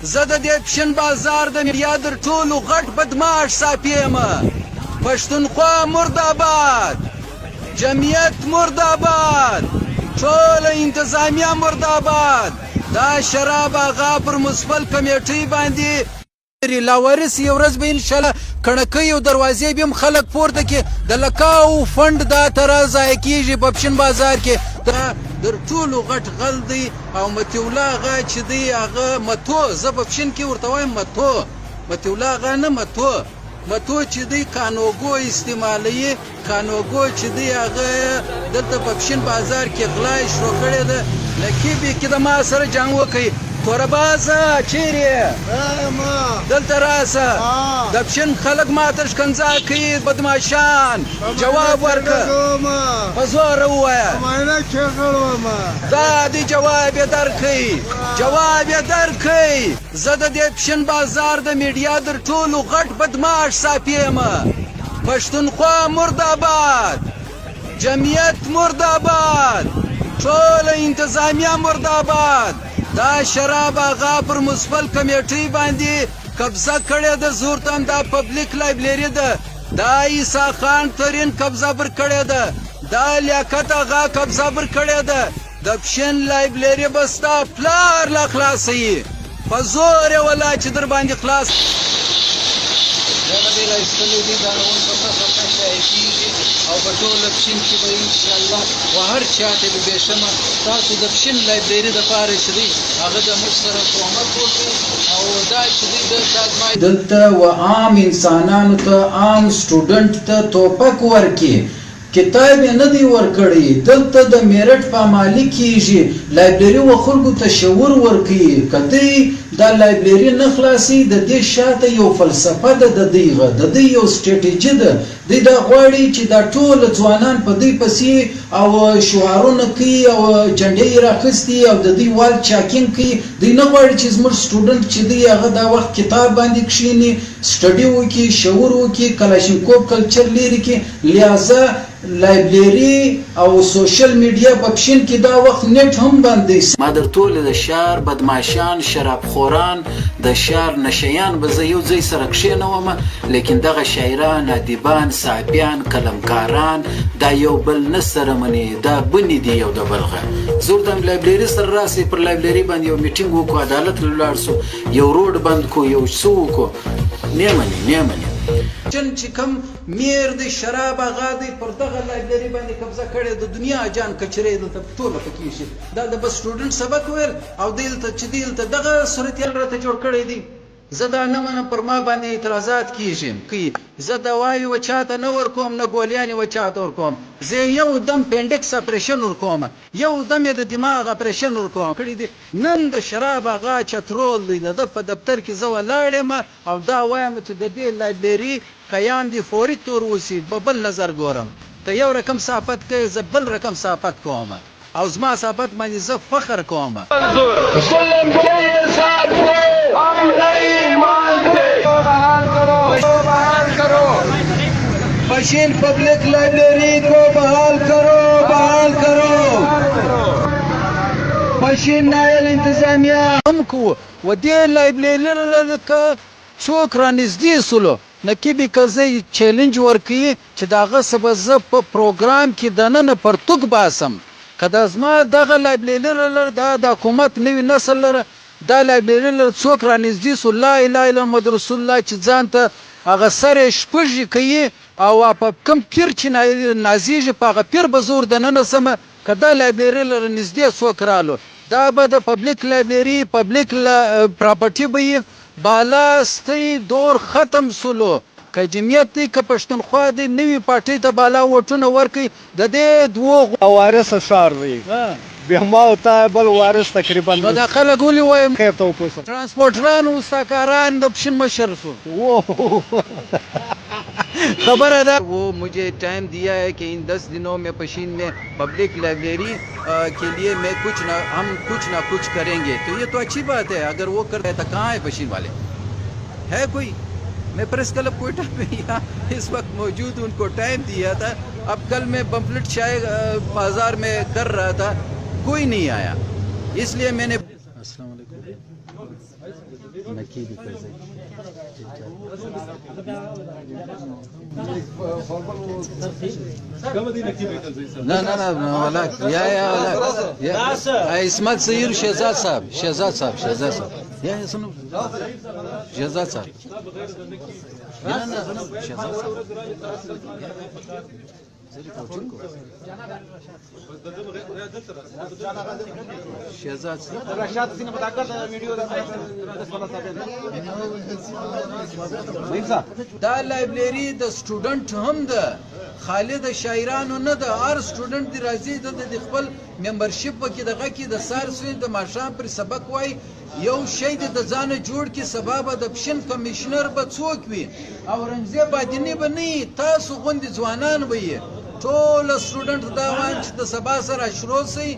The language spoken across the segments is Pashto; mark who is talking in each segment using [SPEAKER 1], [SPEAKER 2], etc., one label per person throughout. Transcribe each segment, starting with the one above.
[SPEAKER 1] زه د دې پشن بازار د میډیا در ټولو غټ بدماش صافي یم. پښتونخوا مرداباد، جمعیت مرداباد، ټوله انتظامیه مرداباد. دا شراب هغه پر مسپل کمیټۍ باندې لاوارث یو ورځ به انشاءالله کڼکۍ او دروازې به هم خلک پورته کړي. د لکاو فنډ دا تره ضایع کېږي په پشن بازار کې. دا در ټولو غټ غل دی. او مطیع الله هغه چې دی هغه متو، زه په پشن کې ورته وایم متو، مطیع الله هغه نه متو چې دی کانوګو استعمالوي. کانوګو چې دی هغه دلته په پشن بازار کې غلا یې شروع کړې ده. نقیب یې کې د ما سره جنګ وکړي. توره بازه چیرې دلته راسه. د پشن خلک ماته شکنځا کوي بدماشان. جواب ورکړه په زوره ووایه. دا دې جواب یې درکوي، جواب یې درکوي. زه د دې پشن بازار د میډیا در ټولو غټ بدماش صافي یم. پښتونخوا مرداباد، جمعیت مرداباد، ټوله انتظامیه مرداباد. دا شراب هغه پر مسپل کمیټۍ باندې قبضه کړې ده. زورتم دا پبلیک لایبرري ده. دا عیسی خان ترین قبضه پر کړې ده. دا لیاقت هغه قبضه پر کړې ده. د پشن لایبرري به ستا پلار لا خلاصوي په زور یې ولا چې در باندې خلاص. دغه دی رایستلی دی دا روان په فصل کې شایع کېږي او په ټوله پشن کې به انشاءالله و هر چا ته به بېشمه تاسو د پشن لایبرري دپاره چې دی هغه د موږ سره کومک وکړي. او دا چې دی دلته و عام انسانانو ته، عام سټوډنټ ته توپک ورکړي. کتاب یې نه دی ورکړی. دلته د میرټ پامالي کېږي. لایبرري و خلکو ته شعور ورکوي. که دوی دا لایبرري نه خلاصي، د دې شاته یو فلسفه ده د دوی یو سټریټیجي ده. دوی دا غواړي چې دا ټول ځوانان په دوی پسې او شعارونه کوي او جنډې یې راخیستي او د دوی وال چاکینګ کوي. دوی نه غواړي چې زموږ سټوډنټ چې دی هغه دا وخت کتاب باندې کښېني، سټډي وکړي، شعور وکړي، کلاشینکوف کلچر لرې کړي. لہذا لایبرري او سوشل میډیا په پشن کې دا وخت نیټ هم بند دی. ما در ټول د ښار بدماشان، شرابخوران، د ښار نشیان به زه یو ځای سره کښېنوم. لیکن دغه شاعران، ادیبان، صحافیان، قلمکاران دا یو بل نه سره مني. دا بنې دي یو د بلغه. زه ورته لایبرري سره راسئ، پر لایبرري باندې یو میټینګ وکړو، عدالت ته لاړ شو، یو روډ بند کړو، یو څه وکړو. نه مني چې کوم میر د شراب هغه دی پر دغه لایبرري باندې قبضه کړې. د دنیا جان کچرې دلته ټوله پکې شي. دا د بس سټوډنټ سبق ویل او دلته چې دلته دغه صورتحال راته جوړ کړی دی. زه دا نه منم پر ما باندې اعتراضات کېږي. زه دوايي و چاته نه ورکوم، نه ګولیانې و چاته ورکوم. زه یو دم پینډکس اپریشن ورکوم، یو دم یې د دماغ اپریشن ورکوم کړی دی. نن د شراب هغه چترول دی. د ده په دفتر کې زه ولاړ یم او دا وایم چې د دې لایبرري قیام دی فوري طور وسي. په بل نظر ګورم، ته یو رقم صحافت کوې، زه بل رقم صحافت کوم او زما صحافت باندې زه فخر کوم. پشین پبلک لائبریری کو بحال کرو. پشین نایل انتظامیه هم کو و دې لایبریری که څوک رانږدې سولو نقیبي که زه چیلنج ورکوي چې د هغه څه به زه په پروګرام کې دننه پرتوګ باسم. که دا زما دغه لایبریری دا د حکومت نوي نسل لره دا لایبریری څوک رانږدې سو، لا اله الا محمد رسول الله چې ځان ته هغه سر یې شپږې کوي او په کوم پیر چې نازېږي په هغه پیر به زور دننه سمه. که دا لایبریری لره نږدې څوک رالو، دا به د پبلیک لایبرري، پبلیک پراپرټي به یې بالا ستی دور ختم سولو. که جمعیت دی، که پښتونخوا دی، نوي پارټۍ ته بالا ووټونه ورکوي. د دې دوو
[SPEAKER 2] وارثه ښار دی. بیا ما ورته بل وارث تقریبا
[SPEAKER 1] نو دا خلک ولې وایم
[SPEAKER 2] خیر ته وپوښتم.
[SPEAKER 1] ټرانسپورټران او ساکاران د پشن مشر سو. خبر है वो मुझे टाइम दिया है कि इन 10 दिनों में पशीन में पब्लिक लाइब्रेरी के लिए मैं हम कुछ ना कुछ करेंगे. तो ये तो अच्छी बात है. अगर वो करता है तो कहाँ है पशीन वाले? है कोई? मैं प्रेस क्लब कोयटा में यहाँ इस वक्त मौजूद, उनको टाइम दिया था. अब कल मैं पम्फलेट चाय बाजार में कर रहा था, कोई नहीं आया. इसलिए मैंने अस्सलाम वालेकुम نکیدی کوزه نه نه نه ولک یا ولک اسمت سیر شهزاد صاحب یا سنو شهزاد صاحب نه نه شهزاد صاحب شهزاد
[SPEAKER 3] رشاد سینه پتا کړ دا ویډیو
[SPEAKER 1] دا لایبرری د سټوډنټ هم ده خالد شاعرانو نه ده هر سټوډنټ دی راځي د خپل ممبرشپ پکې دغه کې د سار سوی د ماښام پر سبق وای یو شی د ځانه جوړ کې سبب د پشن کمشنر به څوک وي او رنګزه بادینی به نه تاسو غوندي ځوانان به ټول سټوډنټ دا وایي چې د سبا سره شروع سي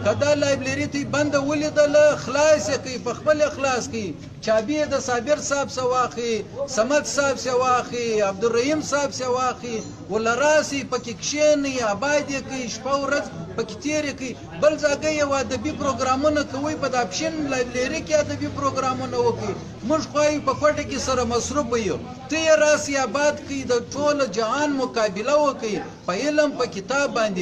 [SPEAKER 1] کدا لایبرری ته بند ولیدل خلاص کوي په خپل اخلاص کوي چابي د صابر صاحب سواخي سمد صاحب سواخي عبدالرحیم صاحب سواخي ولراسي پکې کښینی آباد کوي شپه ورځ پکې تیر کوي بل ځای یو ادبي پروګرامونه کوي په د اپشن لایبرری کې ادبي پروګرامونه وکړي موږ خو په کوټه کې سره مصروف یو ته راسي آباد کوي د ټول جهان مقابله وکړي په علم په کتاب باندې